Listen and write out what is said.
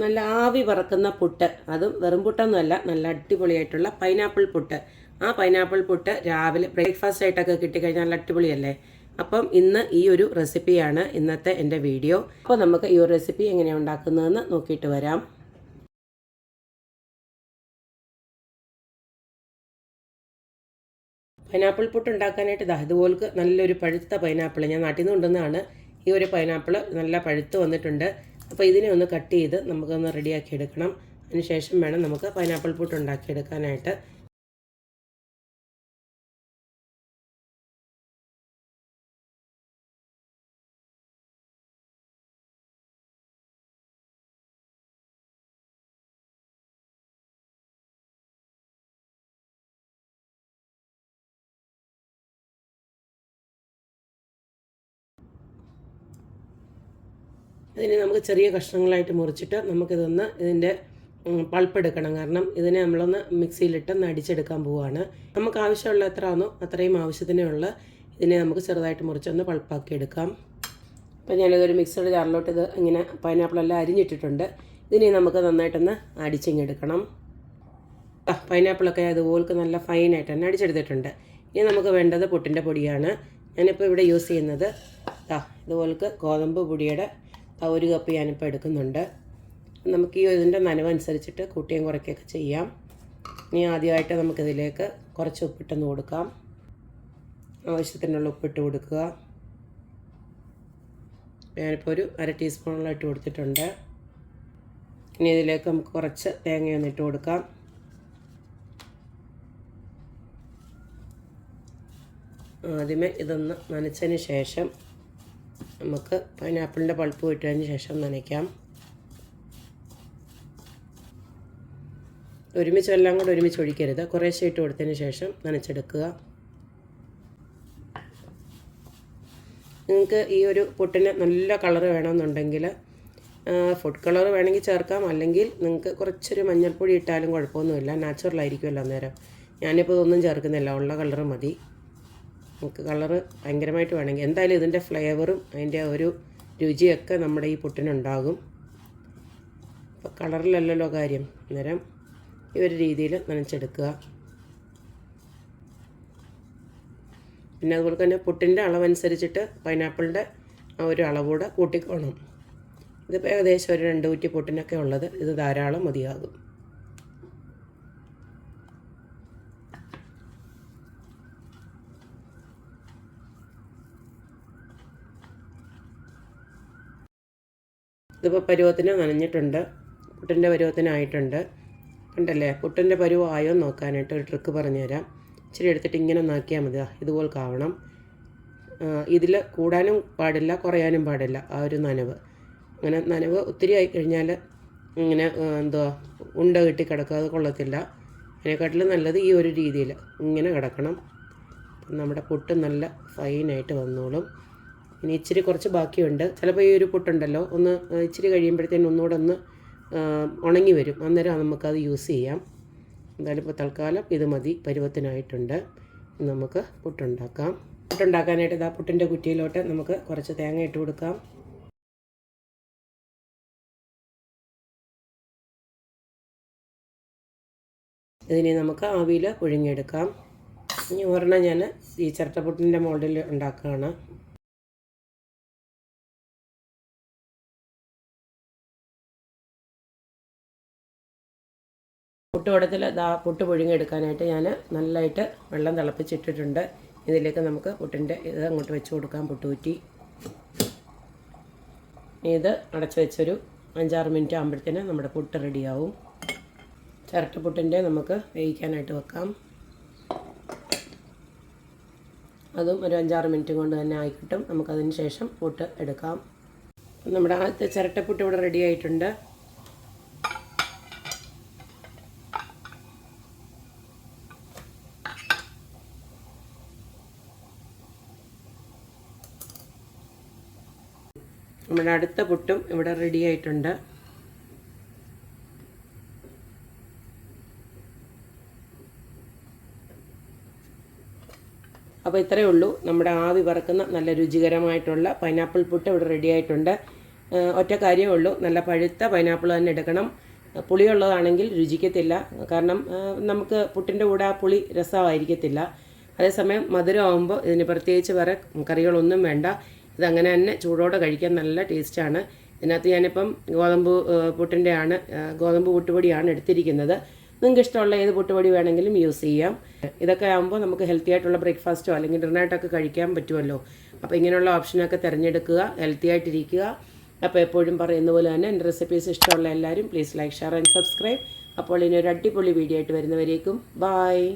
നല്ല ആവി പറക്കുന്ന പുട്ട്, അതും വെറും പുട്ടൊന്നുമല്ല, നല്ല അടിപൊളിയായിട്ടുള്ള പൈനാപ്പിൾ പുട്ട്. ആ പൈനാപ്പിൾ പുട്ട് രാവിലെ ബ്രേക്ക്ഫാസ്റ്റ് ആയിട്ടൊക്കെ കിട്ടിക്കഴിഞ്ഞാൽ നല്ല അടിപൊളിയല്ലേ. അപ്പം ഇന്ന് ഈ ഒരു റെസിപ്പിയാണ് ഇന്നത്തെ എൻ്റെ വീഡിയോ. അപ്പോൾ നമുക്ക് ഈ ഒരു റെസിപ്പി എങ്ങനെയാണ് ഉണ്ടാക്കുന്നതെന്ന് നോക്കിയിട്ട് വരാം. പൈനാപ്പിൾ പുട്ട് ഉണ്ടാക്കാനായിട്ട് ഇതുപോലക്ക് നല്ലൊരു പഴുത്ത പൈനാപ്പിൾ ഞാൻ നാട്ടിൽ നിന്ന് കൊണ്ടുവന്നതാണ്. ഈ ഒരു പൈനാപ്പിൾ നല്ല പഴുത്ത് വന്നിട്ടുണ്ട്. അപ്പോൾ ഇതിനെ ഒന്ന് കട്ട് ചെയ്ത് നമുക്കൊന്ന് റെഡിയാക്കി എടുക്കണം. അതിനുശേഷം വേണം നമുക്ക് പൈനാപ്പിൾ പുട്ട് ഉണ്ടാക്കിയെടുക്കാനായിട്ട്. ഇതിനെ നമുക്ക് ചെറിയ കഷ്ണങ്ങളായിട്ട് മുറിച്ചിട്ട് നമുക്കിതൊന്ന് ഇതിൻ്റെ പൾപ്പ് എടുക്കണം. കാരണം ഇതിനെ നമ്മളൊന്ന് മിക്സിയിലിട്ടൊന്ന് അടിച്ചെടുക്കാൻ പോവുകയാണ്. നമുക്ക് ആവശ്യമുള്ള എത്ര ആണോ അത്രയും ആവശ്യത്തിനുള്ള ഇതിനെ നമുക്ക് ചെറുതായിട്ട് മുറിച്ചൊന്ന് പൾപ്പാക്കി എടുക്കാം. അപ്പോൾ ഞാനിതൊരു മിക്സിയുടെ ജാറിലോട്ട് ഇത് ഇങ്ങനെ പൈനാപ്പിളെല്ലാം അരിഞ്ഞിട്ടിട്ടുണ്ട്. ഇതിനെ നമുക്ക് നന്നായിട്ടൊന്ന് അടിച്ചിങ്ങെടുക്കണം. പൈനാപ്പിളൊക്കെ അതുപോലെ നല്ല ഫൈനായിട്ട് തന്നെ അടിച്ചെടുത്തിട്ടുണ്ട്. ഇനി നമുക്ക് വേണ്ടത് പുട്ടിൻ്റെ പൊടിയാണ്. ഞാനിപ്പോൾ ഇവിടെ യൂസ് ചെയ്യുന്നത് ഇതുപോലക്ക് ഗോതമ്പ് പൊടിയുടെ ഒരു കപ്പ് ഞാനിപ്പോൾ എടുക്കുന്നുണ്ട്. നമുക്ക് ഈ ഇതിൻ്റെ നനവനുസരിച്ചിട്ട് കൂട്ടിയും കുറയ്ക്കുകയൊക്കെ ചെയ്യാം. ഇനി ആദ്യമായിട്ട് നമുക്കിതിലേക്ക് കുറച്ച് ഉപ്പിട്ടൊന്ന് കൊടുക്കാം. ആവശ്യത്തിനുള്ള ഉപ്പിട്ട് കൊടുക്കുക. ഞാനിപ്പോൾ ഒരു 1/2 ടീസ്പൂണോളം ഇട്ട് കൊടുത്തിട്ടുണ്ട്. ഇനി ഇതിലേക്ക് നമുക്ക് കുറച്ച് തേങ്ങയൊന്ന് ഇട്ട് കൊടുക്കാം. ആദ്യമേ ഇതൊന്ന് നനച്ചതിന് ശേഷം നമുക്ക് പൈനാപ്പിളിൻ്റെ പൾപ്പ് വിട്ടതിന് ശേഷം നനയ്ക്കാം. എല്ലാം കൂടെ ഒരുമിച്ച് ഒഴിക്കരുത്. കുറേശ്ശെ ഇട്ട് കൊടുത്തതിന് ശേഷം നനച്ചെടുക്കുക. നിങ്ങൾക്ക് ഈ ഒരു പുട്ടിന് നല്ല കളർ വേണമെന്നുണ്ടെങ്കിൽ ഫുഡ് കളർ വേണമെങ്കിൽ ചേർക്കാം. അല്ലെങ്കിൽ നിങ്ങൾക്ക് കുറച്ചൊരു മഞ്ഞൾപ്പൊടി ഇട്ടാലും കുഴപ്പമൊന്നുമില്ല, നാച്ചുറലായിരിക്കുമല്ലോ അന്നേരം. ഞാനിപ്പോൾ ഇതൊന്നും ചേർക്കുന്നില്ല, ഉള്ള കളർ മതി. നമുക്ക് കളറ് ഭയങ്കരമായിട്ട് വേണമെങ്കിൽ എന്തായാലും ഇതിൻ്റെ ഫ്ലേവറും അതിൻ്റെ ഒരു രുചിയൊക്കെ നമ്മുടെ ഈ പുട്ടിനുണ്ടാകും. അപ്പോൾ കളറിലല്ലല്ലോ കാര്യം. അന്നേരം ഈ ഒരു രീതിയിൽ നനച്ചെടുക്കുക. പിന്നെ അതുപോലെ തന്നെ പുട്ടിൻ്റെ അളവനുസരിച്ചിട്ട് പൈനാപ്പിളിൻ്റെ ആ ഒരു അളവൂടെ കൂട്ടിക്കോണം. ഇതിപ്പോൾ ഏകദേശം ഒരു 2 കുറ്റി പുട്ടിനൊക്കെ ഉള്ളത് ഇത് ധാരാളം മതിയാകും. ഇതിപ്പോൾ പരുവത്തിന് നനഞ്ഞിട്ടുണ്ട്, പുട്ടിൻ്റെ പരുവത്തിനായിട്ടുണ്ട്. കണ്ടല്ലേ, പുട്ടിൻ്റെ പരുവമായോ നോക്കാനായിട്ട് ഒരു ട്രിക്ക് പറഞ്ഞുതരാം. ഇച്ചിരി എടുത്തിട്ട് ഇങ്ങനെ ഒന്നാക്കിയാൽ മതി. ഇതുപോലെ ആവണം. ഇതിൽ കൂടാനും പാടില്ല, കുറയാനും പാടില്ല. ആ ഒരു നനവ്, അങ്ങനെ നനവ് ഒത്തിരി ആയിക്കഴിഞ്ഞാൽ ഇങ്ങനെ ഉണ്ട കെട്ടി കിടക്കുക, അത് കൊള്ളത്തില്ല. അതിനെക്കാട്ടിലും നല്ലത് ഈ ഒരു രീതിയിൽ ഇങ്ങനെ കിടക്കണം. നമ്മുടെ പുട്ട് നല്ല ഫൈനായിട്ട് വന്നോളും. ഇനി ഇച്ചിരി കുറച്ച് ബാക്കിയുണ്ട്. ചിലപ്പോൾ ഈ ഒരു പുട്ടുണ്ടല്ലോ ഒന്ന് ഇച്ചിരി കഴിയുമ്പോഴത്തേനും ഒന്നുകൂടെ ഒന്ന് ഉണങ്ങി വരും. അന്നേരം നമുക്കത് യൂസ് ചെയ്യാം. എന്തായാലും ഇപ്പോൾ തൽക്കാലം ഇത് മതി, പരുവത്തിനായിട്ടുണ്ട്. നമുക്ക് പുട്ടുണ്ടാക്കാം. പുട്ടുണ്ടാക്കാനായിട്ട് പുട്ടിൻ്റെ കുറ്റിയിലോട്ട് നമുക്ക് കുറച്ച് തേങ്ങ ഇട്ട് കൊടുക്കാം. ഇതിനെ നമുക്ക് ആവിയിൽ പുഴുങ്ങിയെടുക്കാം. ഇനി ഒരെണ്ണം ഞാൻ ഈ ചിരട്ടപ്പുട്ടിൻ്റെ മോൾഡിൽ ഉണ്ടാക്കുകയാണ്. പുട്ടുകുടത്തിൽ പുട്ട് പുഴുങ്ങിയെടുക്കാനായിട്ട് ഞാൻ നല്ലതായിട്ട് വെള്ളം തിളപ്പിച്ചിട്ടിട്ടുണ്ട്. ഇതിലേക്ക് നമുക്ക് പുട്ടിൻ്റെ ഇത് അങ്ങോട്ട് വെച്ച് കൊടുക്കാം. പുട്ടുകുറ്റി ഇത് അടച്ച് വെച്ചൊരു 5-6 മിനിറ്റ് ആകുമ്പോഴത്തേന് നമ്മുടെ പുട്ട് റെഡിയാവും. ചിരട്ടപ്പുട്ടിൻ്റെ നമുക്ക് വേവിക്കാനായിട്ട് വെക്കാം. അതും ഒരു 5-6 മിനിറ്റ് കൊണ്ട് തന്നെ ആയിക്കിട്ടും. നമുക്കതിന് ശേഷം പുട്ട് എടുക്കാം. നമ്മുടെ ആദ്യത്തെ ചിരട്ടപ്പുട്ട് ഇവിടെ റെഡി ആയിട്ടുണ്ട്. നമ്മുടെ അടുത്ത പുട്ടും ഇവിടെ റെഡി ആയിട്ടുണ്ട്. അപ്പോൾ ഇത്രയേ ഉള്ളൂ. നമ്മുടെ ആവി പറക്കുന്ന നല്ല രുചികരമായിട്ടുള്ള പൈനാപ്പിൾ പുട്ട് ഇവിടെ റെഡി ആയിട്ടുണ്ട്. ഒറ്റ കാര്യമേ ഉള്ളൂ, നല്ല പഴുത്ത പൈനാപ്പിൾ തന്നെ എടുക്കണം. പുളിയുള്ളതാണെങ്കിൽ രുചിക്കത്തില്ല, കാരണം നമുക്ക് പുട്ടിൻ്റെ കൂടെ ആ പുളി രസമായിരിക്കത്തില്ല. അതേസമയം മധുരമാകുമ്പോൾ ഇതിന് പ്രത്യേകിച്ച് വേറെ കറികളൊന്നും വേണ്ട. ഇതങ്ങനെ തന്നെ ചൂടോടെ കഴിക്കാൻ നല്ല ടേസ്റ്റാണ്. ഇതിനകത്ത് ഞാനിപ്പം പുട്ടിൻ്റെയാണ് ഗോതമ്പ് പുട്ടുപൊടിയാണ് എടുത്തിരിക്കുന്നത്. നിങ്ങൾക്ക് ഇഷ്ടമുള്ള ഏത് പുട്ടുപൊടി വേണമെങ്കിലും യൂസ് ചെയ്യാം. ഇതൊക്കെ ആകുമ്പോൾ നമുക്ക് ഹെൽത്തി ആയിട്ടുള്ള ബ്രേക്ക്ഫാസ്റ്റോ അല്ലെങ്കിൽ ഡിന്നറായിട്ടൊക്കെ കഴിക്കാൻ പറ്റുമല്ലോ. അപ്പോൾ ഇങ്ങനെയുള്ള ഓപ്ഷനൊക്കെ തിരഞ്ഞെടുക്കുക, ഹെൽത്തി ആയിട്ടിരിക്കുക. അപ്പോൾ എപ്പോഴും പറയുന്ന പോലെ തന്നെ എൻ്റെ റെസിപ്പീസ് ഇഷ്ടമുള്ള എല്ലാവരും please like, share and subscribe. അപ്പോൾ ഇനി ഒരു അടിപൊളി വീഡിയോ ആയിട്ട് വരുന്നവരേക്കും ബായ്.